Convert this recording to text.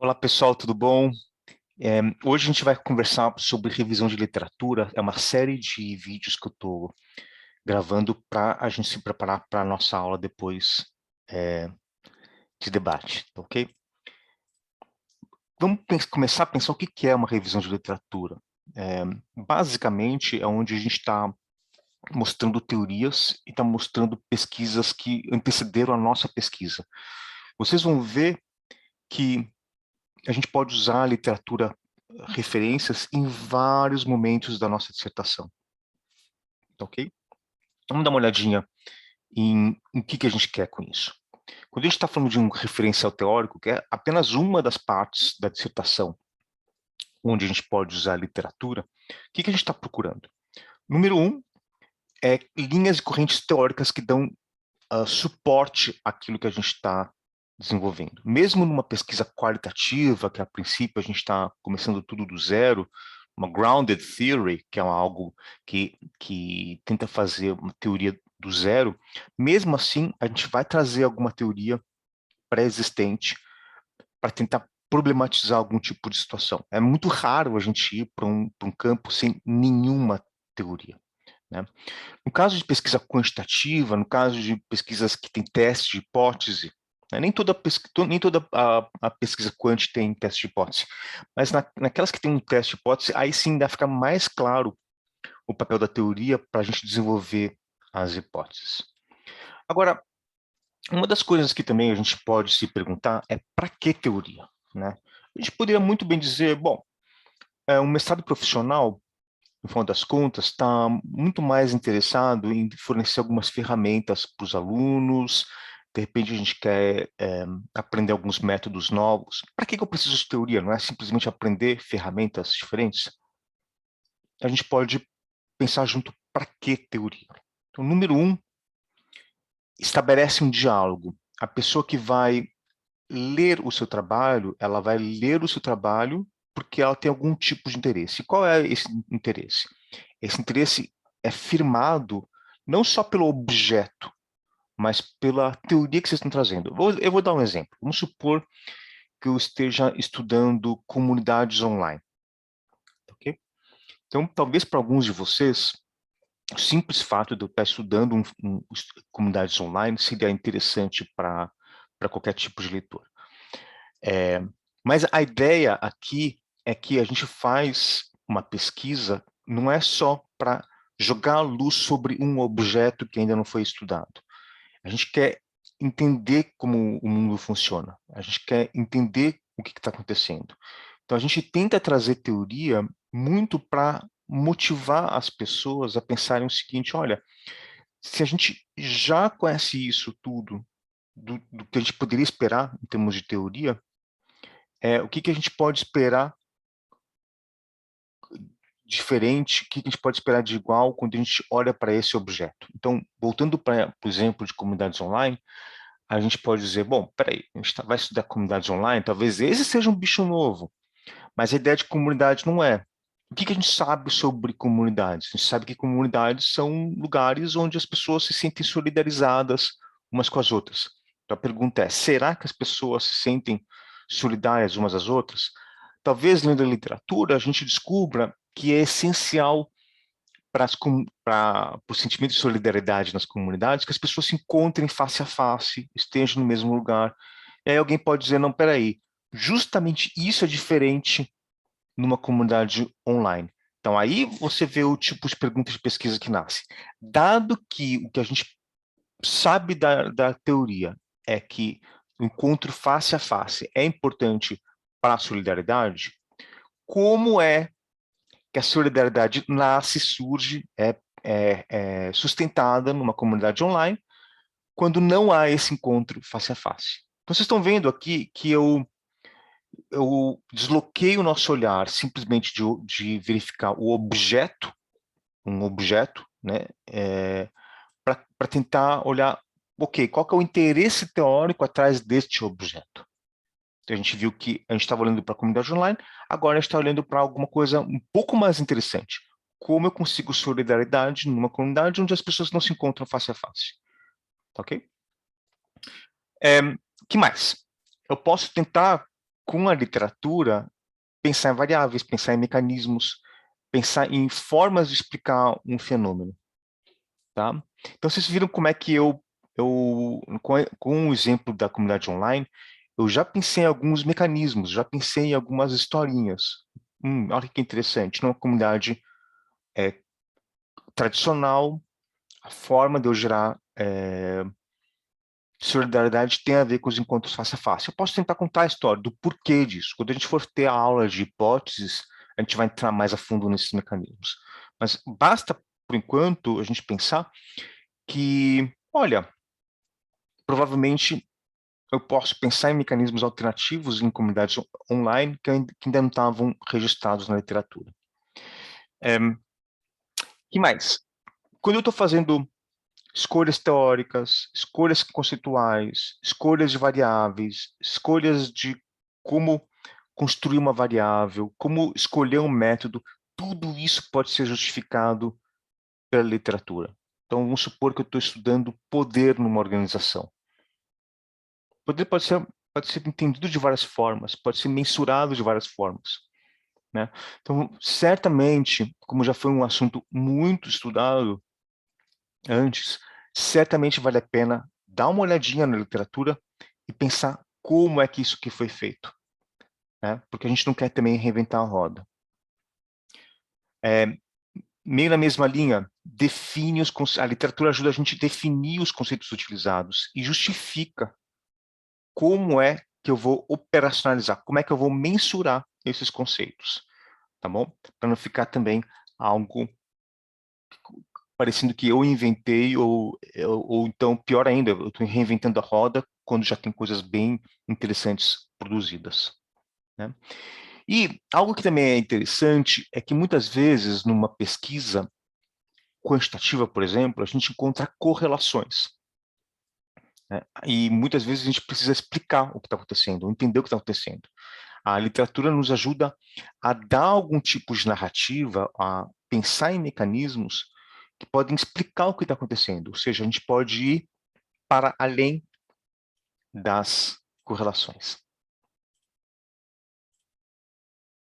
Olá pessoal, tudo bom? Hoje a gente vai conversar sobre revisão de literatura. É uma série de vídeos que eu estou gravando para a gente se preparar para a nossa aula depois é, de debate, tá ok? Vamos começar a pensar o que que é uma revisão de literatura. É, Basicamente é onde a gente está mostrando teorias e está mostrando pesquisas que antecederam a nossa pesquisa. Vocês vão ver que a gente pode usar a literatura referências em vários momentos da nossa dissertação, tá ok? Vamos dar uma olhadinha em que a gente quer com isso. Quando a gente está falando de um referencial teórico, que é apenas uma das partes da dissertação onde a gente pode usar a literatura, o que a gente está procurando? Número um, é linhas e correntes teóricas que dão suporte àquilo que a gente está desenvolvendo. Mesmo numa pesquisa qualitativa, que a princípio a gente está começando tudo do zero, uma grounded theory, que é algo que tenta fazer uma teoria do zero, mesmo assim a gente vai trazer alguma teoria pré-existente para tentar problematizar algum tipo de situação. É muito raro a gente ir para um campo sem nenhuma teoria, né? No caso de pesquisa quantitativa, no caso de pesquisas que têm teste de hipótese, né, nem toda a pesquisa quant tem teste de hipótese, mas naquelas que tem um teste de hipótese, aí sim dá ficar mais claro o papel da teoria para a gente desenvolver as hipóteses. Agora, uma das coisas que também a gente pode se perguntar é para que teoria, né? A gente poderia muito bem dizer, bom, um mestrado profissional no final das contas, está muito mais interessado em fornecer algumas ferramentas para os alunos. De repente, a gente quer aprender alguns métodos novos. Para que eu preciso de teoria? Não é simplesmente aprender ferramentas diferentes? A gente pode pensar junto para que teoria. Então, número um, estabelece um diálogo. A pessoa que vai ler o seu trabalho, ela vai ler o seu trabalho porque ela tem algum tipo de interesse. E qual é esse interesse? Esse interesse é firmado não só pelo objeto, mas pela teoria que vocês estão trazendo. Eu vou dar um exemplo. Vamos supor que eu esteja estudando comunidades online, ok? Então, talvez para alguns de vocês, o simples fato de eu estar estudando comunidades online seria interessante para qualquer tipo de leitor. Mas a ideia aqui é que a gente faz uma pesquisa, não é só para jogar a luz sobre um objeto que ainda não foi estudado. A gente quer entender como o mundo funciona. A gente quer entender o que está acontecendo. Então, a gente tenta trazer teoria muito para motivar as pessoas a pensarem o seguinte, olha, se a gente já conhece isso tudo, do que a gente poderia esperar em termos de teoria, o que a gente pode esperar diferente, o que a gente pode esperar de igual quando a gente olha para esse objeto. Então, voltando para o exemplo de comunidades online, a gente pode dizer, bom, peraí, a gente vai estudar comunidades online, talvez esse seja um bicho novo, mas a ideia de comunidade não é. O que a gente sabe sobre comunidades? A gente sabe que comunidades são lugares onde as pessoas se sentem solidarizadas umas com as outras. Então a pergunta é, será que as pessoas se sentem solidárias umas às outras? Talvez lendo a literatura a gente descubra que é essencial para o sentimento de solidariedade nas comunidades que as pessoas se encontrem face a face, estejam no mesmo lugar. E aí alguém pode dizer, não, peraí, justamente isso é diferente numa comunidade online. Então aí você vê o tipo de perguntas de pesquisa que nasce. Dado que o que a gente sabe da teoria é que o encontro face a face é importante para a solidariedade, como é que a solidariedade nasce, surge, é sustentada numa comunidade online, quando não há esse encontro face a face. Então, vocês estão vendo aqui que eu desloquei o nosso olhar simplesmente de verificar o objeto, um objeto, né, para tentar olhar, ok, qual que é o interesse teórico atrás deste objeto? Então, a gente viu que a gente estava olhando para a comunidade online, agora a gente está olhando para alguma coisa um pouco mais interessante. Como eu consigo solidariedade numa comunidade onde as pessoas não se encontram face a face? Tá ok? Que mais? Eu posso tentar com a literatura, pensar em variáveis, pensar em mecanismos, pensar em formas de explicar um fenômeno, tá? Então, vocês viram como é que com o exemplo da comunidade online, eu já pensei em alguns mecanismos, já pensei em algumas historinhas. Olha que interessante, numa comunidade tradicional, a forma de eu gerar solidariedade tem a ver com os encontros face a face. Eu posso tentar contar a história do porquê disso. Quando a gente for ter a aula de hipóteses, a gente vai entrar mais a fundo nesses mecanismos. Mas basta, por enquanto, a gente pensar que, olha, provavelmente eu posso pensar em mecanismos alternativos em comunidades online que ainda não estavam registrados na literatura. Que mais? Quando eu estou fazendo escolhas teóricas, escolhas conceituais, escolhas de variáveis, escolhas de como construir uma variável, como escolher um método, tudo isso pode ser justificado pela literatura. Então, vamos supor que eu estou estudando poder numa organização. Poder pode ser entendido de várias formas, pode ser mensurado de várias formas, né? Então, certamente, como já foi um assunto muito estudado antes, certamente vale a pena dar uma olhadinha na literatura e pensar como é que isso que foi feito, né? Porque a gente não quer também reinventar a roda. Meio na mesma linha, a literatura ajuda a gente a definir os conceitos utilizados e justifica como é que eu vou operacionalizar, como é que eu vou mensurar esses conceitos, tá bom? Para não ficar também algo parecendo que eu inventei, ou então, pior ainda, eu estou reinventando a roda quando já tem coisas bem interessantes produzidas, né? E algo que também é interessante é que muitas vezes numa pesquisa quantitativa, por exemplo, a gente encontra correlações, né? E muitas vezes a gente precisa explicar o que está acontecendo, ou entender o que está acontecendo. A literatura nos ajuda a dar algum tipo de narrativa, a pensar em mecanismos que podem explicar o que está acontecendo. Ou seja, a gente pode ir para além das correlações.